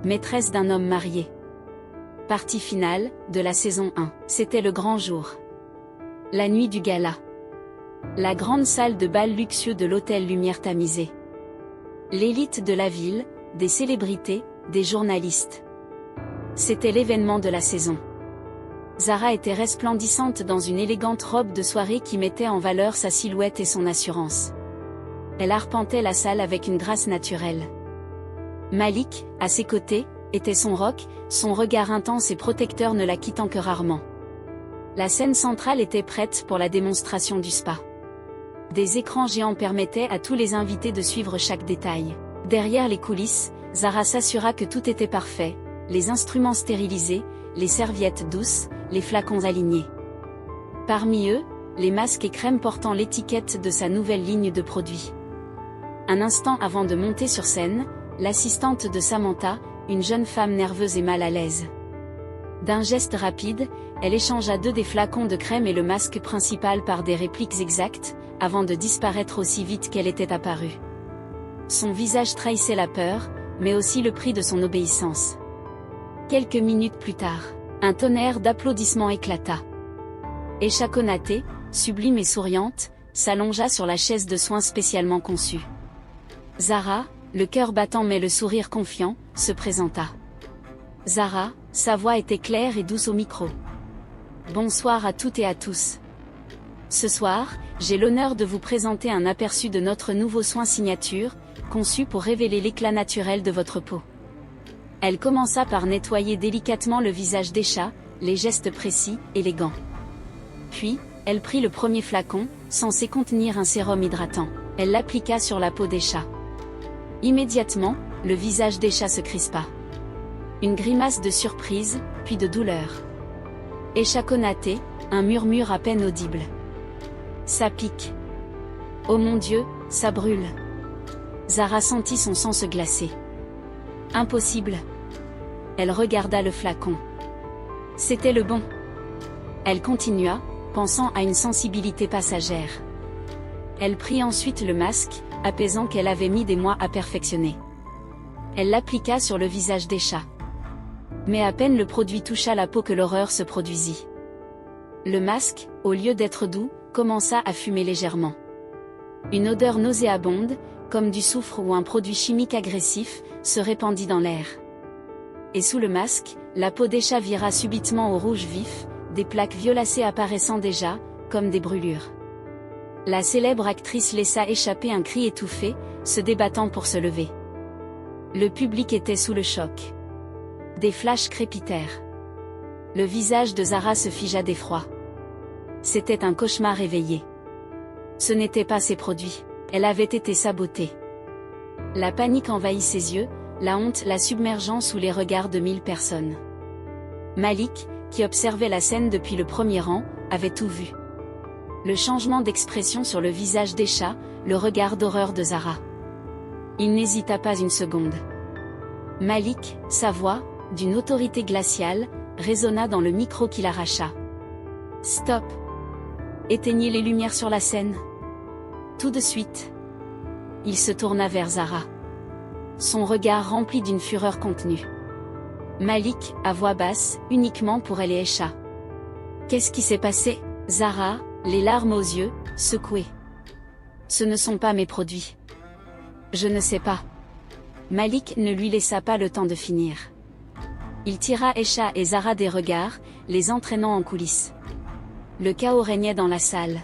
maîtresse d'un homme marié. Partie finale, de la saison 1. C'était le grand jour. La nuit du gala. La grande salle de bal luxueux de l'hôtel Lumière tamisée. L'élite de la ville, des célébrités, des journalistes. C'était l'événement de la saison. Zara était resplendissante dans une élégante robe de soirée qui mettait en valeur sa silhouette et son assurance. Elle arpentait la salle avec une grâce naturelle. Malik, à ses côtés, était son roc, son regard intense et protecteur ne la quittant que rarement. La scène centrale était prête pour la démonstration du spa. Des écrans géants permettaient à tous les invités de suivre chaque détail. Derrière les coulisses, Zara s'assura que tout était parfait, les instruments stérilisés, les serviettes douces, les flacons alignés. Parmi eux, les masques et crèmes portant l'étiquette de sa nouvelle ligne de produits. Un instant avant de monter sur scène, l'assistante de Samantha, une jeune femme nerveuse et mal à l'aise. D'un geste rapide, elle échangea 2 des flacons de crème et le masque principal par des répliques exactes, avant de disparaître aussi vite qu'elle était apparue. Son visage trahissait la peur, mais aussi le prix de son obéissance. Quelques minutes plus tard, un tonnerre d'applaudissements éclata. Esha Konaté, sublime et souriante, s'allongea sur la chaise de soins spécialement conçue. Zara, le cœur battant mais le sourire confiant, se présenta. Zara, sa voix était claire et douce au micro. Bonsoir à toutes et à tous. Ce soir, j'ai l'honneur de vous présenter un aperçu de notre nouveau soin signature, conçu pour révéler l'éclat naturel de votre peau. Elle commença par nettoyer délicatement le visage d'Esha, les gestes précis, élégants. Puis, elle prit le premier flacon, censé contenir un sérum hydratant. Elle l'appliqua sur la peau d'Esha. Immédiatement, le visage d'Esha se crispa. Une grimace de surprise, puis de douleur. Esha Konaté, un murmure à peine audible. Ça pique. Oh mon Dieu, ça brûle. Zara sentit son sang se glacer. Impossible. Elle regarda le flacon. C'était le bon. Elle continua, pensant à une sensibilité passagère. Elle prit ensuite le masque, apaisant qu'elle avait mis des mois à perfectionner. Elle l'appliqua sur le visage d'Esha. Mais à peine le produit toucha la peau que l'horreur se produisit. Le masque, au lieu d'être doux, commença à fumer légèrement. Une odeur nauséabonde, comme du soufre ou un produit chimique agressif, se répandit dans l'air. Et sous le masque, la peau d'Esha vira subitement au rouge vif, des plaques violacées apparaissant déjà, comme des brûlures. La célèbre actrice laissa échapper un cri étouffé, se débattant pour se lever. Le public était sous le choc. Des flashs crépitèrent. Le visage de Zara se figea d'effroi. C'était un cauchemar réveillé. Ce n'étaient pas ses produits. Elle avait été sabotée. La panique envahit ses yeux, la honte la submergeant sous les regards de 1000 personnes. Malik, qui observait la scène depuis le premier rang, avait tout vu. Le changement d'expression sur le visage d'Esha, le regard d'horreur de Zara. Il n'hésita pas une seconde. Malik, sa voix, d'une autorité glaciale, résonna dans le micro qu'il arracha. Stop. Éteignez les lumières sur la scène. Tout de suite. Il se tourna vers Zara. Son regard rempli d'une fureur contenue. Malik, à voix basse, uniquement pour elle et Esha. Qu'est-ce qui s'est passé? Zara, les larmes aux yeux, secouée. Ce ne sont pas mes produits. Je ne sais pas. Malik ne lui laissa pas le temps de finir. Il tira Esha et Zara des regards, les entraînant en coulisses. Le chaos régnait dans la salle.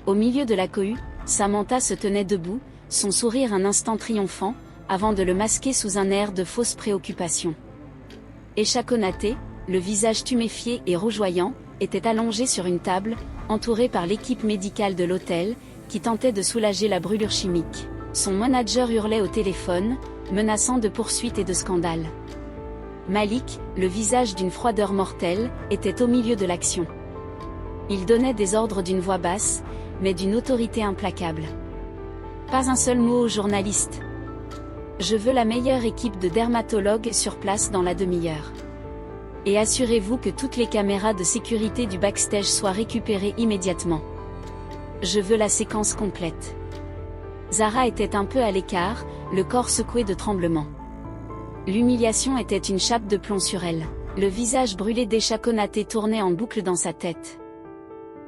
Au milieu de la cohue, Samantha se tenait debout, son sourire un instant triomphant, avant de le masquer sous un air de fausse préoccupation. Esha Konaté, le visage tuméfié et rougeoyant, était allongé sur une table, entouré par l'équipe médicale de l'hôtel, qui tentait de soulager la brûlure chimique. Son manager hurlait au téléphone, menaçant de poursuites et de scandales. Malik, le visage d'une froideur mortelle, était au milieu de l'action. Il donnait des ordres d'une voix basse, mais d'une autorité implacable. Pas un seul mot aux journalistes. Je veux la meilleure équipe de dermatologues sur place dans la demi-heure. Et assurez-vous que toutes les caméras de sécurité du backstage soient récupérées immédiatement. Je veux la séquence complète. Zara était un peu à l'écart, le corps secoué de tremblements. L'humiliation était une chape de plomb sur elle. Le visage brûlé d'Esha Konaté tournait en boucle dans sa tête.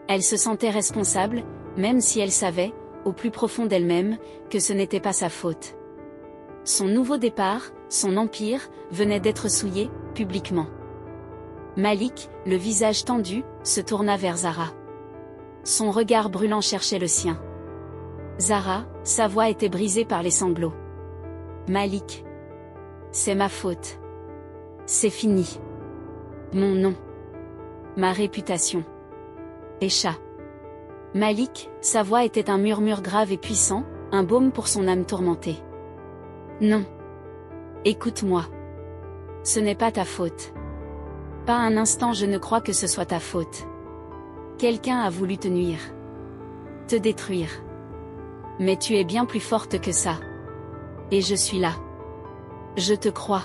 Elle se sentait responsable, même si elle savait, au plus profond d'elle-même, que ce n'était pas sa faute. Son nouveau départ, son empire, venait d'être souillé, publiquement. Malik, le visage tendu, se tourna vers Zara. Son regard brûlant cherchait le sien. Zara, sa voix était brisée par les sanglots. Malik. C'est ma faute. C'est fini. Mon nom. Ma réputation. Esha. Malik, sa voix était un murmure grave et puissant, un baume pour son âme tourmentée. Non. Écoute-moi. Ce n'est pas ta faute. Pas un instant je ne crois que ce soit ta faute. Quelqu'un a voulu te nuire. Te détruire. Mais tu es bien plus forte que ça. Et je suis là. Je te crois.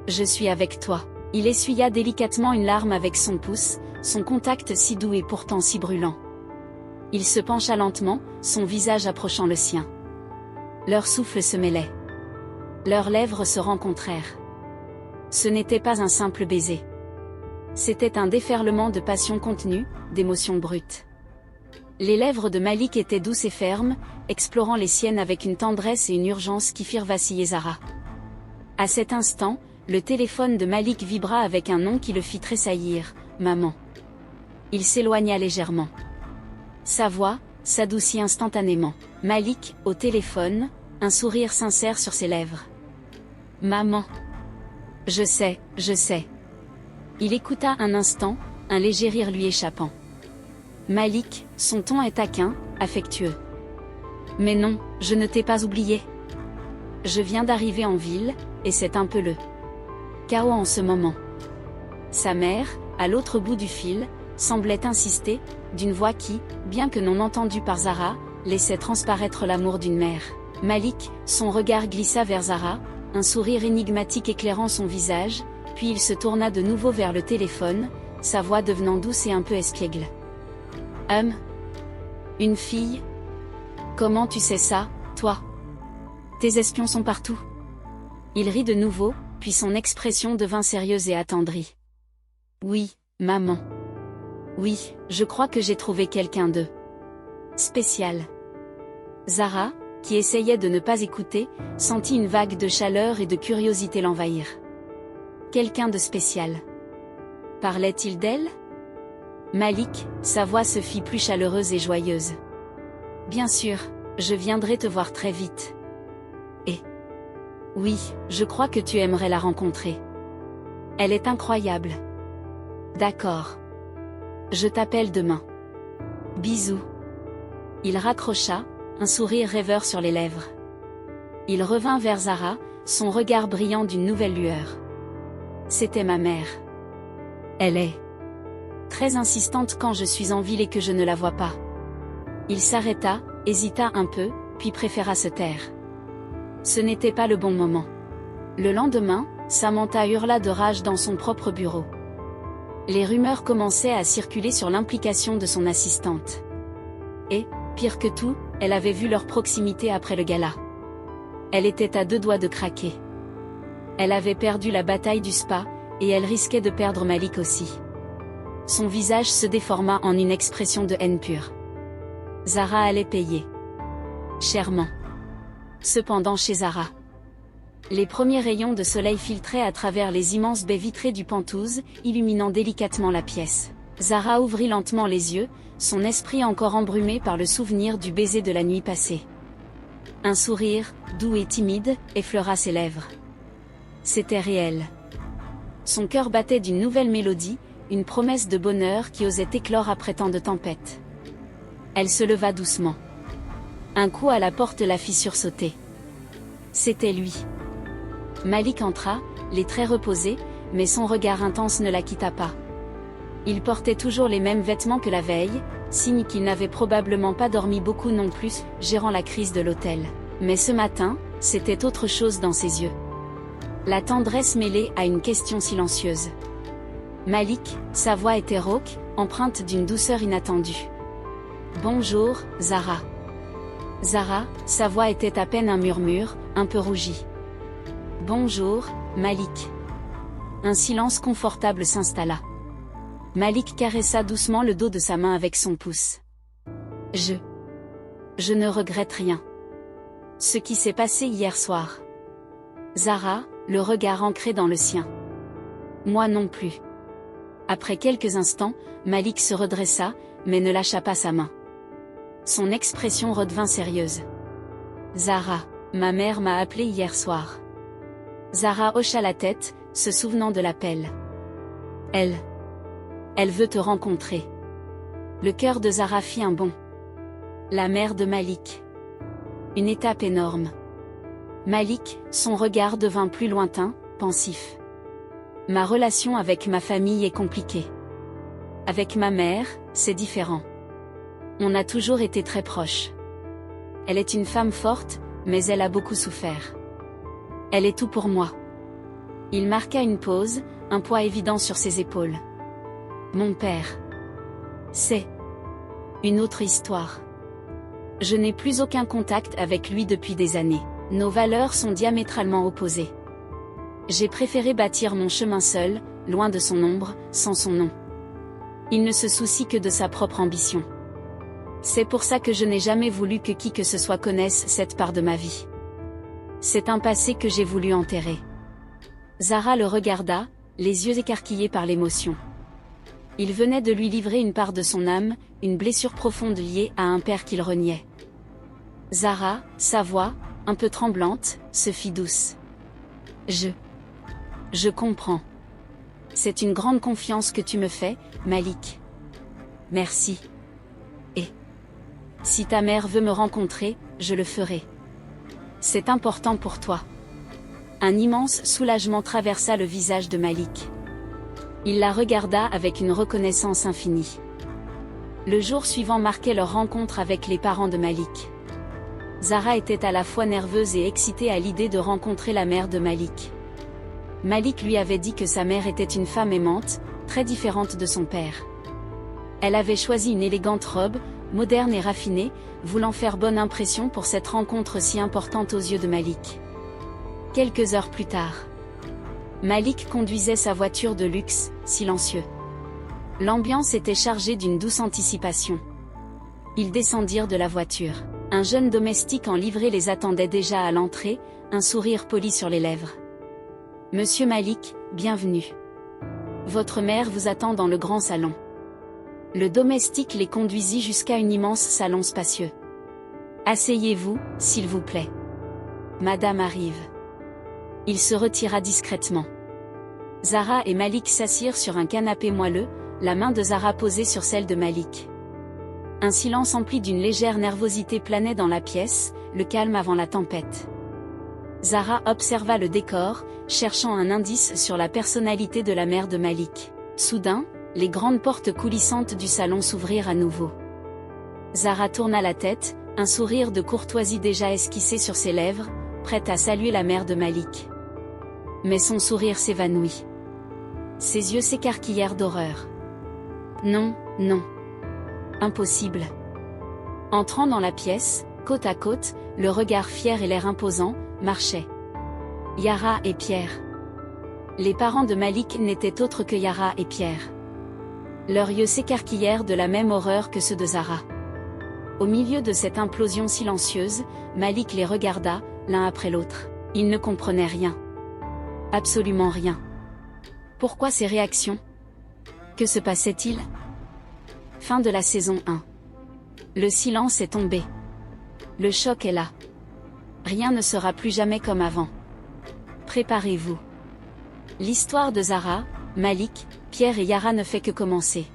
Je suis avec toi. Il essuya délicatement une larme avec son pouce, son contact si doux et pourtant si brûlant. Il se pencha lentement, son visage approchant le sien. Leurs souffles se mêlaient. Leurs lèvres se rencontrèrent. Ce n'était pas un simple baiser. C'était un déferlement de passion contenue, d'émotions brutes. Les lèvres de Malik étaient douces et fermes, explorant les siennes avec une tendresse et une urgence qui firent vaciller Zara. À cet instant, le téléphone de Malik vibra avec un nom qui le fit tressaillir, « Maman ». Il s'éloigna légèrement. Sa voix s'adoucit instantanément. Malik, au téléphone, un sourire sincère sur ses lèvres. « Maman. Je sais, je sais. » Il écouta un instant, un léger rire lui échappant. Malik, son ton est taquin, affectueux. « Mais non, je ne t'ai pas oublié. Je viens d'arriver en ville, et c'est un peu le chaos en ce moment. » Sa mère, à l'autre bout du fil, semblait insister, d'une voix qui, bien que non entendue par Zara, laissait transparaître l'amour d'une mère. Malik, son regard glissa vers Zara, un sourire énigmatique éclairant son visage, puis il se tourna de nouveau vers le téléphone, sa voix devenant douce et un peu espiègle. Une fille? Comment tu sais ça, toi? Tes espions sont partout. Il rit de nouveau, puis son expression devint sérieuse et attendrie. Oui, maman. Oui, je crois que j'ai trouvé quelqu'un de spécial. Zara, qui essayait de ne pas écouter, sentit une vague de chaleur et de curiosité l'envahir. Quelqu'un de spécial. Parlait-il d'elle? Malik, sa voix se fit plus chaleureuse et joyeuse. Bien sûr, je viendrai te voir très vite. Et oui, je crois que tu aimerais la rencontrer. Elle est incroyable. D'accord. Je t'appelle demain. Bisous. Il raccrocha, un sourire rêveur sur les lèvres. Il revint vers Zara, son regard brillant d'une nouvelle lueur. C'était ma mère. Elle est très insistante quand je suis en ville et que je ne la vois pas. Il s'arrêta, hésita un peu, puis préféra se taire. Ce n'était pas le bon moment. Le lendemain, Samantha hurla de rage dans son propre bureau. Les rumeurs commençaient à circuler sur l'implication de son assistante. Et, pire que tout, elle avait vu leur proximité après le gala. Elle était à 2 doigts de craquer. Elle avait perdu la bataille du spa, et elle risquait de perdre Malik aussi. Son visage se déforma en une expression de haine pure. Zara allait payer. Chèrement. Cependant chez Zara. Les premiers rayons de soleil filtraient à travers les immenses baies vitrées du Penthouse, illuminant délicatement la pièce. Zara ouvrit lentement les yeux, son esprit encore embrumé par le souvenir du baiser de la nuit passée. Un sourire, doux et timide, effleura ses lèvres. C'était réel. Son cœur battait d'une nouvelle mélodie, une promesse de bonheur qui osait éclore après tant de tempêtes. Elle se leva doucement. Un coup à la porte la fit sursauter. C'était lui. Malik entra, les traits reposés, mais son regard intense ne la quitta pas. Il portait toujours les mêmes vêtements que la veille, signe qu'il n'avait probablement pas dormi beaucoup non plus, gérant la crise de l'hôtel. Mais ce matin, c'était autre chose dans ses yeux. La tendresse mêlée à une question silencieuse. Malik, sa voix était rauque, empreinte d'une douceur inattendue. Bonjour, Zara. Zara, sa voix était à peine un murmure, un peu rougie. Bonjour, Malik. Un silence confortable s'installa. Malik caressa doucement le dos de sa main avec son pouce. Je ne regrette rien. Ce qui s'est passé hier soir. Zara, le regard ancré dans le sien. Moi non plus. Après quelques instants, Malik se redressa, mais ne lâcha pas sa main. Son expression redevint sérieuse. Zara, ma mère m'a appelé hier soir. Zara hocha la tête, se souvenant de l'appel. Elle veut te rencontrer. Le cœur de Zara fit un bond. La mère de Malik. Une étape énorme. Malik, son regard devint plus lointain, pensif. Ma relation avec ma famille est compliquée. Avec ma mère, c'est différent. On a toujours été très proches. Elle est une femme forte, mais elle a beaucoup souffert. Elle est tout pour moi. Il marqua une pause, un poids évident sur ses épaules. Mon père. C'est une autre histoire. Je n'ai plus aucun contact avec lui depuis des années. Nos valeurs sont diamétralement opposées. J'ai préféré bâtir mon chemin seul, loin de son ombre, sans son nom. Il ne se soucie que de sa propre ambition. C'est pour ça que je n'ai jamais voulu que qui que ce soit connaisse cette part de ma vie. C'est un passé que j'ai voulu enterrer. Zara le regarda, les yeux écarquillés par l'émotion. Il venait de lui livrer une part de son âme, une blessure profonde liée à un père qu'il reniait. Zara, sa voix, un peu tremblante, se fit douce. Je comprends. C'est une grande confiance que tu me fais, Malik. Merci. Et si ta mère veut me rencontrer, je le ferai. C'est important pour toi. Un immense soulagement traversa le visage de Malik. Il la regarda avec une reconnaissance infinie. Le jour suivant marquait leur rencontre avec les parents de Malik. Zara était à la fois nerveuse et excitée à l'idée de rencontrer la mère de Malik. Malik lui avait dit que sa mère était une femme aimante, très différente de son père. Elle avait choisi une élégante robe, moderne et raffinée, voulant faire bonne impression pour cette rencontre si importante aux yeux de Malik. Quelques heures plus tard, Malik conduisait sa voiture de luxe, silencieux. L'ambiance était chargée d'une douce anticipation. Ils descendirent de la voiture. Un jeune domestique en livrée les attendait déjà à l'entrée, un sourire poli sur les lèvres. « Monsieur Malik, bienvenue. Votre mère vous attend dans le grand salon. » Le domestique les conduisit jusqu'à un immense salon spacieux. « Asseyez-vous, s'il vous plaît. Madame arrive. » Il se retira discrètement. Zara et Malik s'assirent sur un canapé moelleux, la main de Zara posée sur celle de Malik. Un silence empli d'une légère nervosité planait dans la pièce, le calme avant la tempête. Zara observa le décor, cherchant un indice sur la personnalité de la mère de Malik. Soudain, les grandes portes coulissantes du salon s'ouvrirent à nouveau. Zara tourna la tête, un sourire de courtoisie déjà esquissé sur ses lèvres, prête à saluer la mère de Malik. Mais son sourire s'évanouit. Ses yeux s'écarquillèrent d'horreur. Non, non. Impossible. Entrant dans la pièce, côte à côte, le regard fier et l'air imposant, marchaient Yara et Pierre. Les parents de Malik n'étaient autres que Yara et Pierre. Leurs yeux s'écarquillèrent de la même horreur que ceux de Zara. Au milieu de cette implosion silencieuse, Malik les regarda, l'un après l'autre. Il ne comprenait rien. Absolument rien. Pourquoi ces réactions? Que se passait-il? Fin de la saison 1. Le silence est tombé. Le choc est là. Rien ne sera plus jamais comme avant. Préparez-vous. L'histoire de Zara, Malik, Pierre et Yara ne fait que commencer.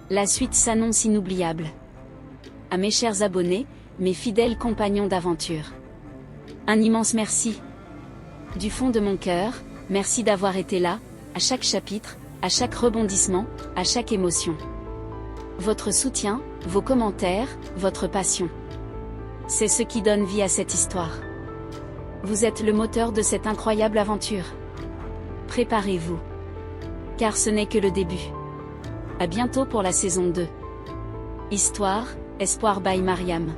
La suite s'annonce inoubliable. À mes chers abonnés, mes fidèles compagnons d'aventure. Un immense merci. Du fond de mon cœur, merci d'avoir été là, à chaque chapitre, à chaque rebondissement, à chaque émotion. Votre soutien, vos commentaires, votre passion. C'est ce qui donne vie à cette histoire. Vous êtes le moteur de cette incroyable aventure. Préparez-vous. Car ce n'est que le début. À bientôt pour la saison 2. Histoire, Espoir by Mariam.